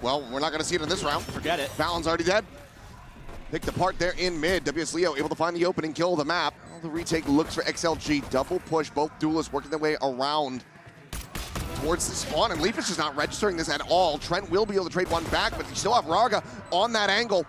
Well, we're not going to see it in this round. Forget it. Fallon's already dead. Picked apart there in mid. WS Leo able to find the opening kill of the map. Well, the retake looks for XLG. Double push. Both duelists working their way around towards the spawn. And Leaf is just not registering this at all. Trent will be able to trade one back, but you still have Raga on that angle.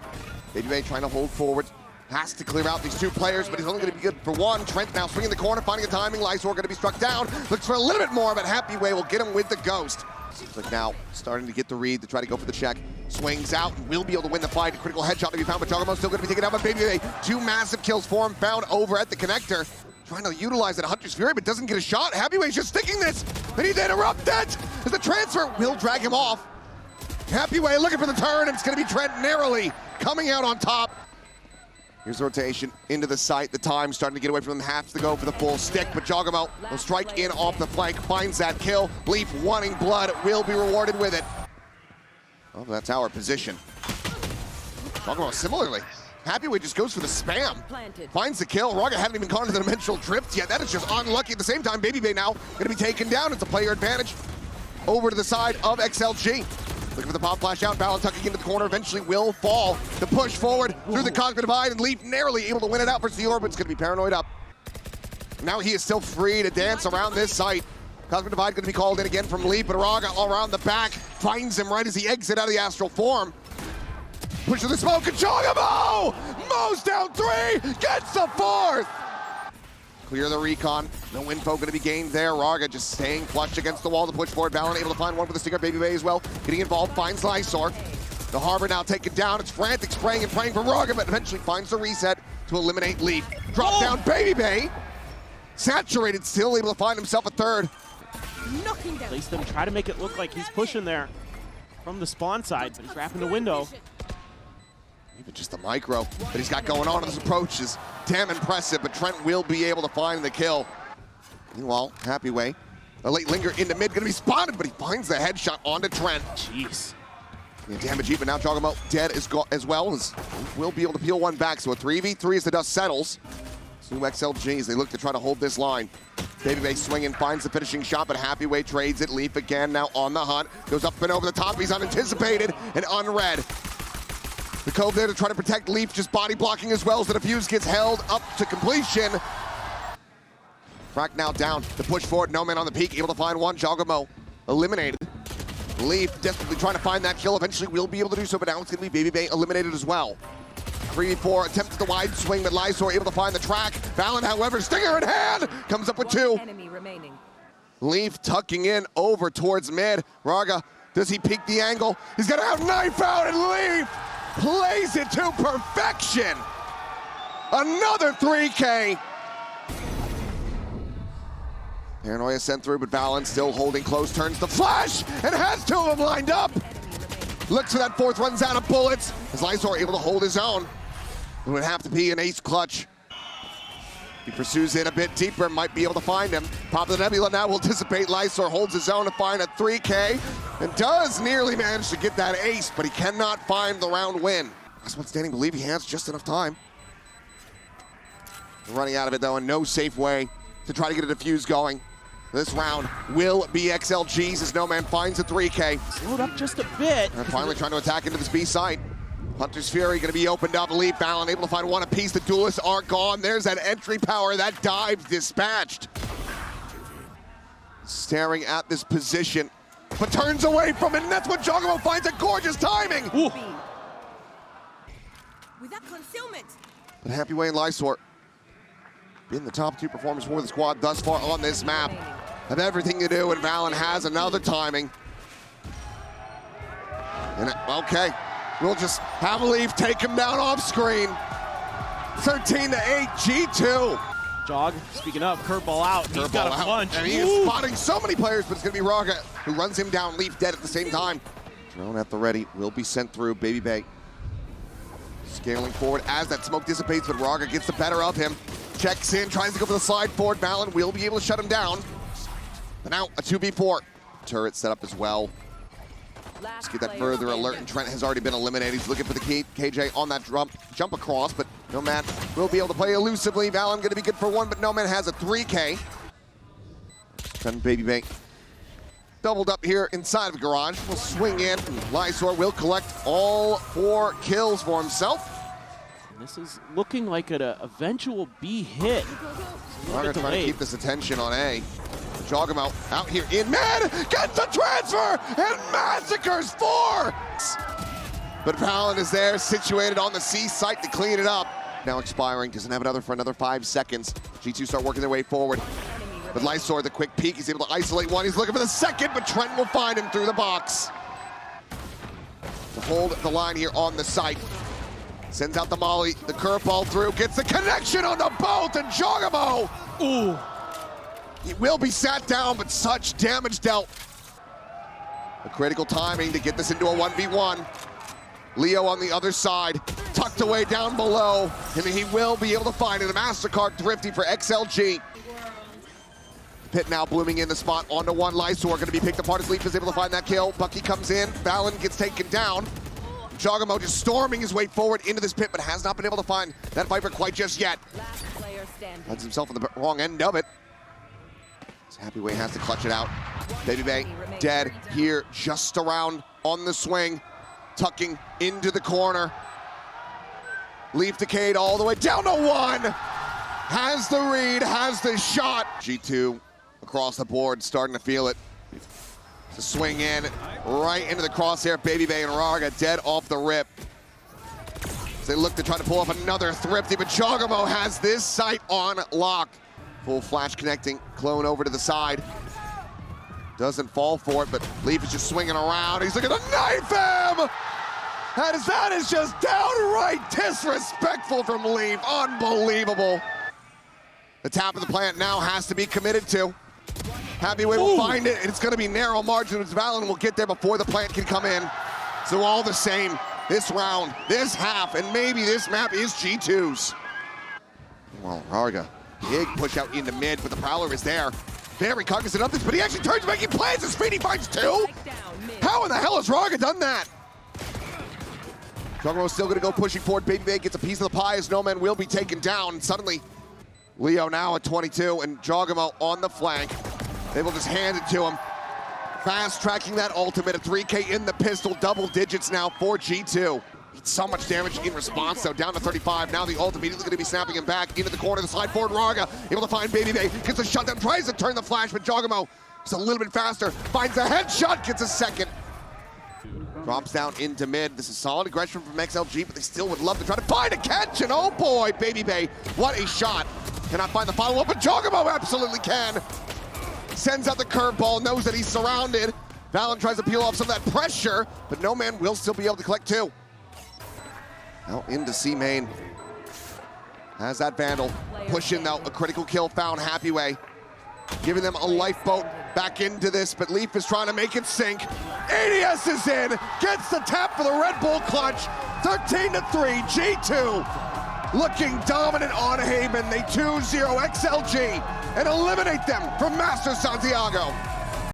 Baby trying to hold forward. Has to clear out these two players, but he's only going to be good for one. Trent now swinging the corner, finding a timing. Lysor going to be struck down. Looks for a little bit more, but Happy Way will get him with the ghost. Seems like now starting to get the read to try to go for the check. Swings out and will be able to win the fight. Critical headshot to be found, but Joggermo's still going to be taken out by Baby. Two massive kills for him, found over at the connector. Trying to utilize it, Hunter's Fury, but doesn't get a shot. Happyway's just sticking this. They need to interrupt it. As the transfer will drag him off. Happyway looking for the turn, and it's going to be Trent narrowly coming out on top. Here's the rotation into the site. The time starting to get away from them. Has to go for the full stick, but Joggermo will strike in off the flank, finds that kill. Leaf wanting blood, will be rewarded with it. Oh, that's our position. Joggermo similarly. Happyway just goes for the spam. Finds the kill. Raga hadn't even gone to the dimensional drift yet. That is just unlucky. At the same time, Baby now going to be taken down. It's a player advantage over to the side of XLG. Looking for the pop flash out. Valon tucking into the corner. Eventually will fall. The push forward through the cockpit divide, and Leaf narrowly able to win it out versus the Orbit's going to be paranoid up. Now he is still free to dance around this site. Cosmic Divide going to be called in again from Leaf, but Raga all around the back finds him right as he exits out of the astral form. Push to the smoke, and Joggermo! Mo's down three, gets the fourth! Clear the recon, no info going to be gained there. Raga just staying flush against the wall to push forward. Valon able to find one for the stinger. Baby as well, getting involved, finds Lysor. The Harbor now taken down. It's frantic spraying and praying for Raga, but eventually finds the reset to eliminate Leaf. Drop down Baby. Saturated, still able to find himself a third. Knocking down. Place them, try to make it look like he's pushing there from the spawn side, but he's wrapping the window. Even just the micro that he's got going on in this approach is damn impressive, but Trent will be able to find the kill. Meanwhile, Happy Way, a late linger into mid, gonna be spotted, but he finds the headshot onto Trent. Jeez. The damage even now, Joggermo dead as well, as will be able to peel one back, so a 3v3 as the dust settles. Two XLGs, they look to try to hold this line. Baby swinging, finds the finishing shot, but Happy Way trades it. Leaf again now on the hunt, goes up and over the top, he's unanticipated and unread. The Cove there to try to protect Leaf, just body blocking as well as the defuse gets held up to completion. Frack now down, the push forward, no man on the peak, able to find one. Joggermo eliminated. Leaf desperately trying to find that kill, eventually will be able to do so, but now it's going to be Baby eliminated as well. 3v4, attempts the wide swing, but Lysor able to find the track. Valon, however, stinger in hand, comes up with two. Enemy remaining. Leaf tucking in over towards mid. Raga, does he peek the angle? He's got to have knife out, and Leaf plays it to perfection. Another 3K. Paranoia sent through, but Valon still holding close, turns the flash, and has two of them lined up. Looks for that fourth, runs out of bullets. As Lysor able to hold his own. It would have to be an ace clutch. He pursues it a bit deeper, might be able to find him. Pop of the Nebula now will dissipate. Lysor holds his own to find a 3K, and does nearly manage to get that ace, but he cannot find the round win. Last one standing, believe he has just enough time. Running out of it though, and no safe way to try to get a defuse going. This round will be XLG's as No Man finds a 3K. Slowed up just a bit. And finally trying to attack into this B site. Hunter's Fury going to be opened up. Leaf Valon able to find one apiece. The duelists are gone. There's that entry power. That dive dispatched. Staring at this position, but turns away from it, and that's what Joggermo finds a gorgeous timing. With that concealment. But Happy Way and Lysor been the top two performers for the squad thus far on this map. Have everything to do, and Valon has another timing. And okay, we'll just have Leaf take him down off screen. 13-8, G2. Jog, speaking of, curveball out. He's got a punch. And he is spotting so many players, but it's going to be Raga who runs him down. Leaf dead at the same time. Drone at the ready, will be sent through. Baby Bay scaling forward as that smoke dissipates, but Raga gets the better of him. Checks in, tries to go for the slide forward. Valon will be able to shut him down. But now a 2v4. Turret set up as well. Let's get that further alert, and Trent has already been eliminated. He's looking for the KJ on that jump across, but No Man will be able to play elusively. Valon going to be good for one, but No Man has a 3K. Trent Baby Bay doubled up here inside of garage. Will swing in. Lysor will collect all 4 kills for himself. And this is looking like an eventual B hit. Raga trying to keep this attention on A. Jogamo out here in mid, gets the transfer, and massacres 4! But Valorant is there, situated on the C site to clean it up. Now expiring, doesn't have another for another 5 seconds. G2 start working their way forward. But Lysor, the quick peek, he's able to isolate one. He's looking for the second, but Trent will find him through the box. To hold the line here on the site. Sends out the molly, the curveball through, gets the connection on the both, and Jogamo! Ooh. He will be sat down, but such damage dealt. A critical timing to get this into a 1v1. Leo on the other side, tucked away down below, and he will be able to find it. A Mastercard thrifty for XLG. Pit now blooming in the spot, onto one. Lysor gonna be picked apart as Leaf is able to find that kill. Bucky comes in, Valen gets taken down. Jogamo just storming his way forward into this pit, but has not been able to find that Viper quite just yet. Finds himself on the wrong end of it. Happyway has to clutch it out. Baby Bay dead here, just around on the swing. Tucking into the corner. Leaf decayed all the way down to 1. Has the read, has the shot. G2 across the board, starting to feel it. To swing in, right into the crosshair. Baby Bay and Raga dead off the rip. As they look to try to pull off another thrifty, but Jogamo has this site on lock. Full flash connecting, clone over to the side. Doesn't fall for it, but Leaf is just swinging around. He's looking to knife him! That is just downright disrespectful from Leaf. Unbelievable. The tap of the plant now has to be committed to. Happyway will find it, and it's going to be narrow margins. Valen will get there before the plant can come in. So all the same, this round, this half, and maybe this map is G2's. Well, Raga, big push out into mid, but the Prowler is there. Very cognizant of this, but he actually turns making plays as Speedy finds 2. How in the hell has Raga done that? Jogamo's still going to go pushing forward. Baby Bay gets a piece of the pie as OMEN will be taken down. And suddenly, Leo now at 22 and Jogamo on the flank. They will just hand it to him. Fast tracking that ultimate, a 3K in the pistol, double digits now for G2. So much damage in response, though, down to 35. Now the ult immediately going to be snapping him back into the corner, the slide forward. Raga able to find Baby Bay, gets a shutdown, tries to turn the flash, but Jogamo is a little bit faster, finds a headshot, gets a second. Drops down into mid. This is solid aggression from XLG, but they still would love to try to find a catch, and oh boy, Baby Bay, what a shot. Cannot find the follow-up, but Jogamo absolutely can. Sends out the curveball, knows that he's surrounded. Valen tries to peel off some of that pressure, but OMEN will still be able to collect 2. Out into C main. Has that Vandal. Push in though, a critical kill found Happyway. Giving them a lifeboat back into this, but Leaf is trying to make it sink. ADS is in, gets the tap for the Red Bull clutch. 13-3, G2 looking dominant on Haven. They 2-0 XLG and eliminate them from Masters Santiago.